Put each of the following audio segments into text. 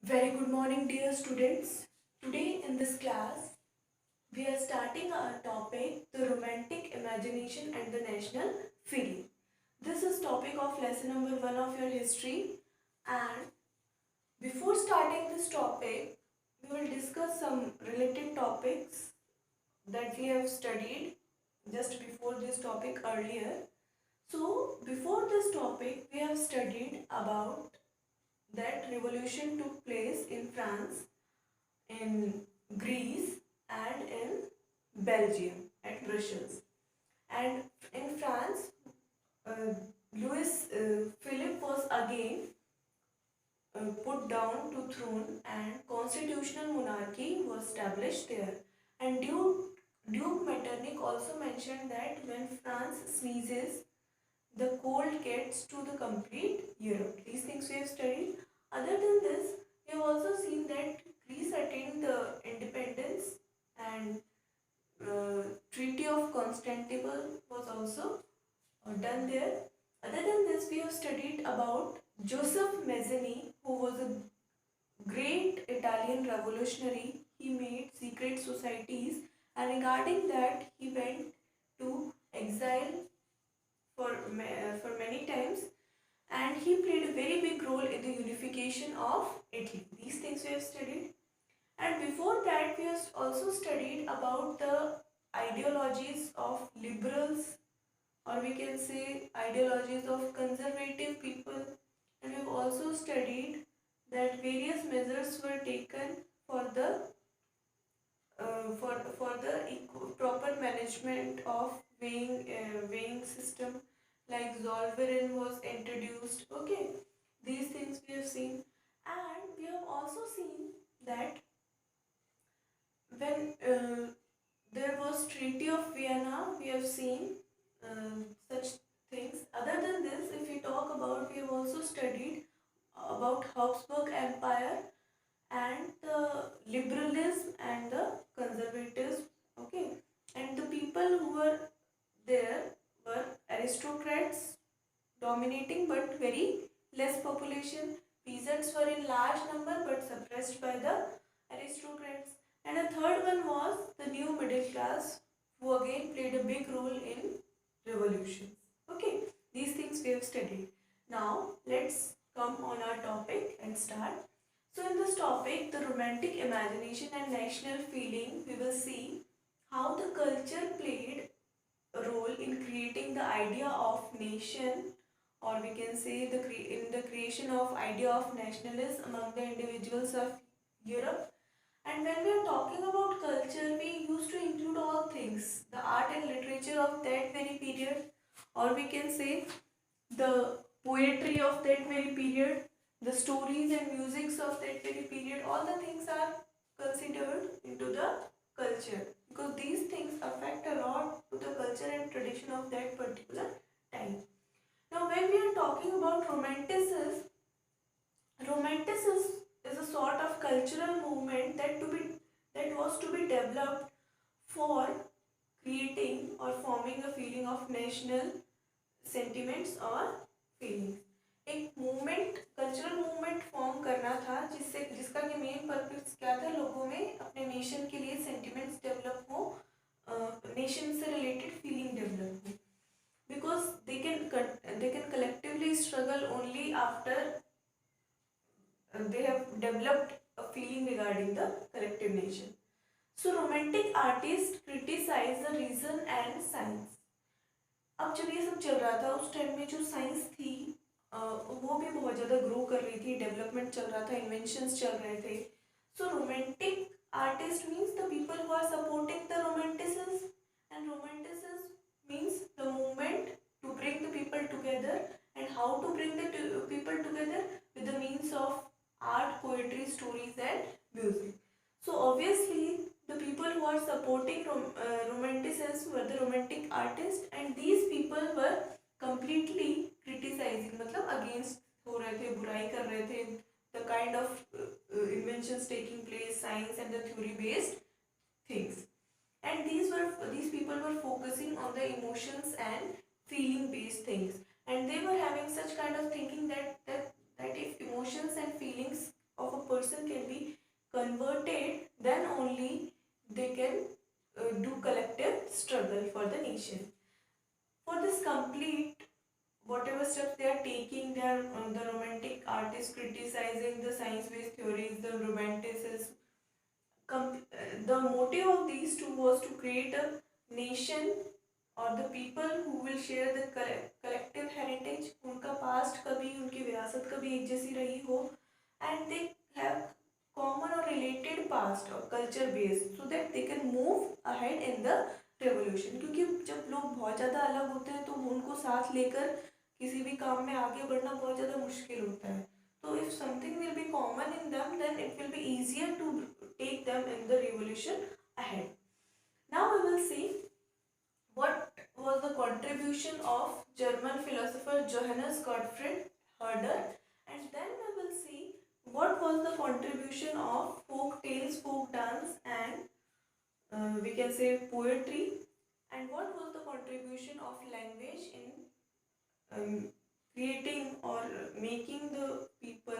Very good morning, dear students. Today in this class, we are starting our topic, the romantic imagination and the national feeling. This is topic of lesson number 1 of your history, and before starting this topic, we will discuss some related topics that we have studied just before this topic earlier. So, before this topic, we have studied about that revolution took place in France, in Greece, and in Belgium at Brussels. And in France, uh, Louis Philippe was again put down to throne, and constitutional monarchy was established there. And Duke Metternich also mentioned that when France sneezes, the cold gets to the complete Europe. These things we have studied. Other than this, we have also seen that Greece attained the independence, and Treaty of Constantinople was also done there. Other than this, we have studied about Joseph Mazzini, who was a great Italian revolutionary. He made secret societies, and regarding that, he went to exile for many times, and he played a very big role in the unification of Italy. These things we have studied. And before that, we have also studied about the ideologies of liberals, or we can say ideologies of conservative people. And we have also studied that various measures were taken for the proper management of weighing system, like Zolverin was introduced. Okay, these things we have seen, and we have also seen that when there was Treaty of Vienna, we have seen such things. Other than this, if we talk about, we have also studied about Habsburg Empire and the liberalism and the conservatism. Okay, and the people who were there were aristocrats dominating but very less population. Peasants were in large number but suppressed by the aristocrats. And a third one was the new middle class, who again played a big role in revolutions. Okay, these things we have studied. Now let's come on our topic and start. So in this topic, the romantic imagination and national feeling, we will see how the culture played a role in creating the idea of nation, or we can say in the creation of idea of nationalism among the individuals of Europe. And when we are talking about culture, we used to include all things, the art and literature of that very period, or we can say the poetry of that very period, the stories and musics of that very period, all the things are considered into the culture, because these things affect a lot to the culture and tradition of that particular time. Now, when we are talking about romanticism is a sort of cultural movement that was to be developed for creating or forming a feeling of national sentiments or feelings. एक movement, cultural movement form करना था जिससे जिसका कि main purpose क्या था, लोगों में अपने नेशन के लिए सेंटिमेंट्स डेवलप हो, नेशन से रिलेटेड फीलिंग डेवलप हो, because they can collectively struggle only after they have developed a feeling regarding the collective nation. So romantic artists criticize the reason and science. अब जब ये सब चल रहा था उस टाइम में, जो साइंस थी वो भी बहुत ज़्यादा ग्रो कर रही थी, डेवलपमेंट चल रहा था, इन्वेंशंस चल रहे थे. So romantic artist means the people who are supporting the romanticism, and romanticism means the movement to bring the people together. And how to bring the people together? With the means of art, poetry, stories and music. So obviously the people who are supporting romanticism were the romantic artists, and these people were completely criticizing, मतलब against हो रहे थे, बुराई कर रहे थे, the kind of inventions taking place, science and the theory based things. And these people were focusing on the emotions and feeling based things, and they were having such kind of thinking that if emotions and feelings of a person people who will share the collective heritage, उनका past कभी उनकी विरासत कभी एक जैसी रही हो, and they have common or related past or culture base so that they can move ahead in the revolution. क्योंकि जब लोग बहुत ज़्यादा अलग होते हैं तो उनको साथ लेकर किसी भी काम में आगे बढ़ना बहुत ज़्यादा मुश्किल होता है. So if something will be common in them, then it will be easier to take them in the revolution ahead. Now we will see what was the contribution of German philosopher Johannes Gottfried Herder, and then we will see what was the contribution of folk tales, folk dance, and we can say poetry, and what was the contribution of language in creating or making the people,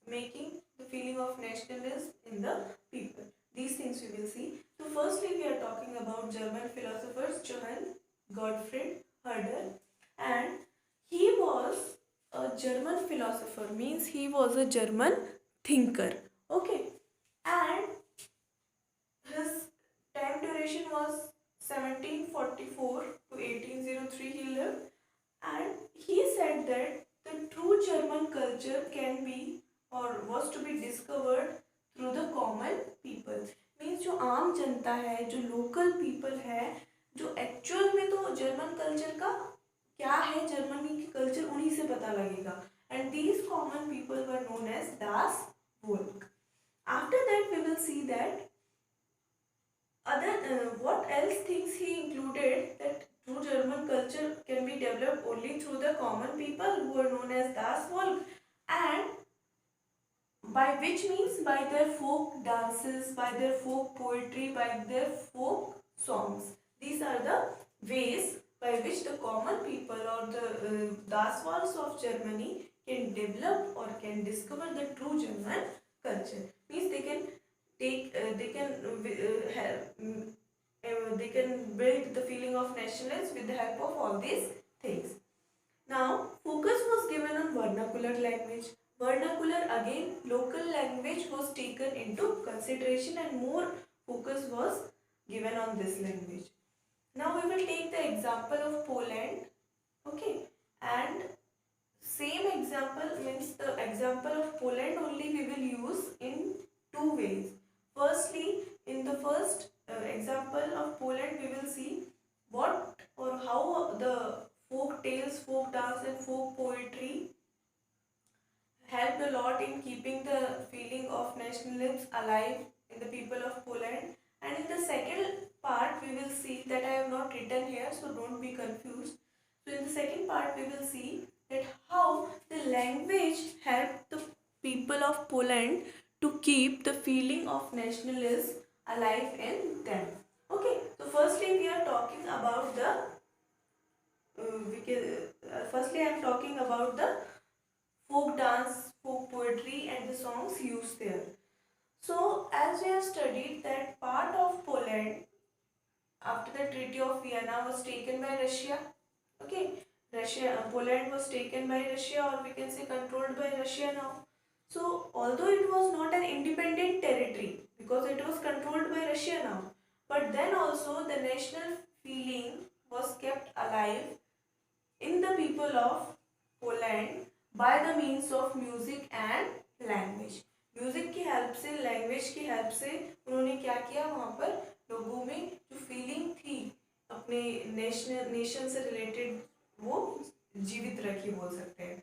making the feeling of nationalism in the people. These things we will see. So firstly we are talking about German philosophers Johann Gottfried Herder, and he was a German philosopher, means he was a German thinker. Okay, and his time duration was 1744 to 1803 he lived, and he said that the true German culture can be or was to be discovered through the common people. Means जो आम जनता है, जो local people है, जो actual में तो German culture का क्या है, जर्मनी की कल्चर उन्हीं से पता लगेगा. And these common people were known as दास वोल्क. After that we will see that what else things he included that true German culture can be developed only through the common people who are known as Das Volk, and by which means by their folk dances, by their folk poetry, by their folk songs. These are the ways by which the common people or the Das Volks of Germany can develop or can discover the true German culture. Means they can take they can build the feeling of nationalism with the help of all these things. Now focus was given on vernacular language. Vernacular, again local language, was taken into consideration and more focus was given on this language. Now we will take the example of Poland. Okay, and same example, means the example of Poland only we will use in two ways. Firstly, in the first example of Poland, we will see what or how the folk tales, folk dance and folk poetry helped a lot in keeping the feeling of nationalism alive in the people of Poland. And in the second part, we will see that I have not written here, so don't be confused. So in the second part, we will see that how the language helped the people of Poland to keep the feeling of nationalism alive in them. Okay, so firstly we are talking about the firstly I am talking about the folk dance, folk poetry and the songs used there. So as we have studied that part of Poland after the Treaty of Vienna was taken by Russia. Okay, Poland was taken by Russia, or we can say controlled by Russia now. So although it was not an independent territory because it was controlled by Russia now, but then also the national feeling was kept alive in the people of Poland by the means of music and language. Music की help से, language की help से उन्होंने क्या किया, वहाँ पर लोगों में जो फीलिंग थी अपने नेशन से रिलेटेड वो जीवित रखी, बोल सकते हैं.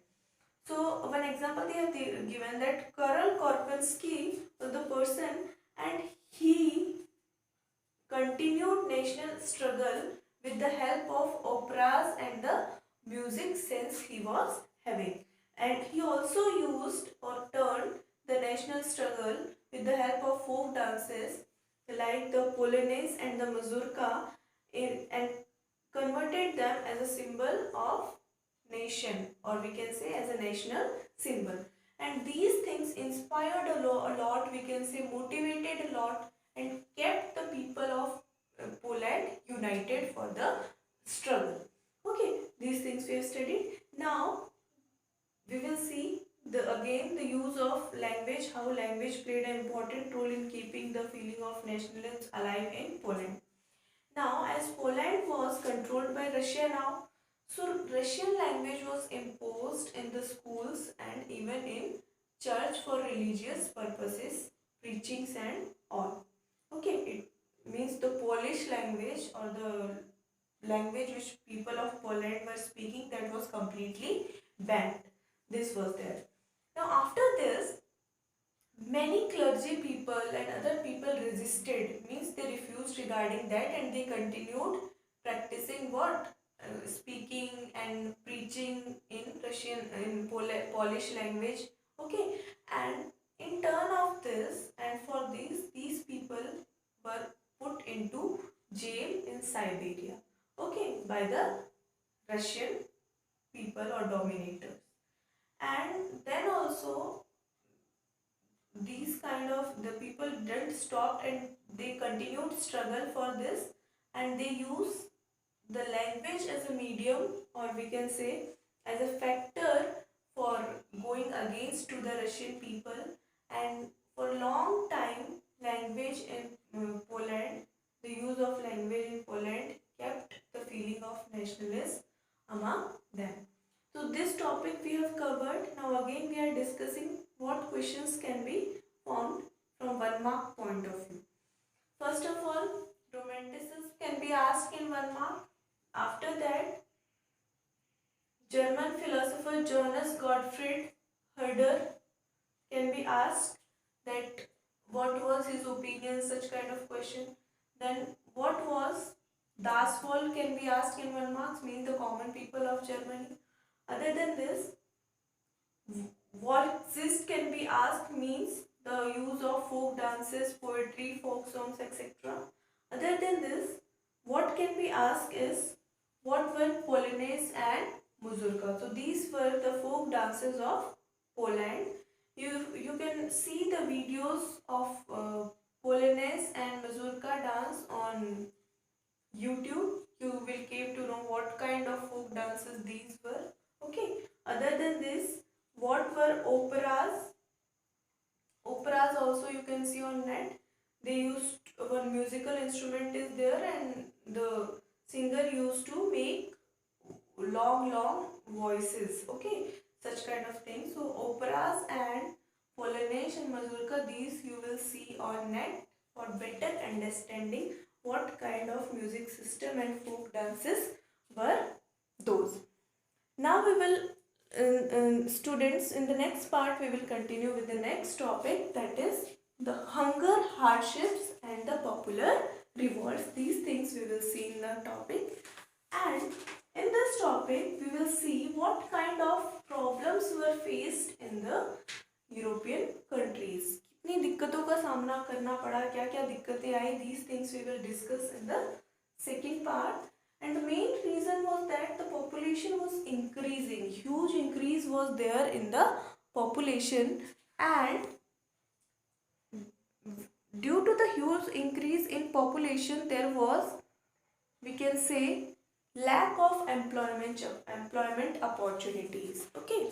So one example they have given that Karol Korpinski was the person and he continued national struggle with the help of operas and the music sense he was having. And he also used or turned the national struggle with the help of folk dances like the Polonaise and the Mazurka and converted them as a symbol of nation, or we can say as a national symbol. And these things inspired a lot, we can say motivated a lot, and kept the people of Poland united for the struggle. Okay, these things we have studied. Now we will see again the use of language, how language played an important role in keeping the feeling of nationalism alive in Poland. Now, as Poland was controlled by Russia now, so Russian language was imposed in the schools and even in church for religious purposes, preachings and all. Okay, it means the Polish language or the language which people of Poland were speaking, that was completely banned. This was there. Now after this, many clergy people and other people resisted, means they refused regarding that, and they continued practicing what? Speaking and preaching in Russian, in Polish language. Okay, and in turn of this, and for these people were put into jail in Siberia. Okay, by the Russian people or dominators. And then also these kind of the people didn't stop, and they continued struggle for this, and they use the language as a medium, or we can say as a factor for going against to the Russian people. And for a long time, language in Poland, the use of language in Poland kept the feeling of nationalism among them. So this topic we have covered. Now again we are discussing what questions can be formed from 1 mark point of view. First of all, romanticism can be asked in 1 mark. After that, German philosopher Johannes Gottfried Herder can be asked that what was his opinion, such kind of question. Then what was Das Volk can be asked in 1 mark, means the common people of Germany. Other than this, Waltzist can be asked, means the use of folk dances, poetry, folk songs, etc. Other than this, what can be asked is what were Polonaise and Mazurka. So these were the folk dances of Poland. You can see the videos of Polonaise and Mazurka dance on YouTube. You will came to know what kind of folk dances these were. Okay. Other than this, what were operas? Operas also you can see on net. They used one musical instrument is there, and the singer used to make long voices. Okay, such kind of things. So operas and Polonaise and Mazurka, these you will see on net for better understanding what kind of music system and folk dances were those. Now we will, students, in the next part we will continue with the next topic, that is the hunger, hardships and the popular revolts. These things we will see in the topic, and in this topic we will see what kind of problems were faced in the European countries. कितनी दिक्कतों का सामना करना पड़ा, क्या क्या दिक्कतें आई, these things we will discuss in the second part. And the main reason was that the population was increasing. Huge increase was there in the population, and due to the huge increase in population, there was, we can say, lack of employment opportunities. Okay.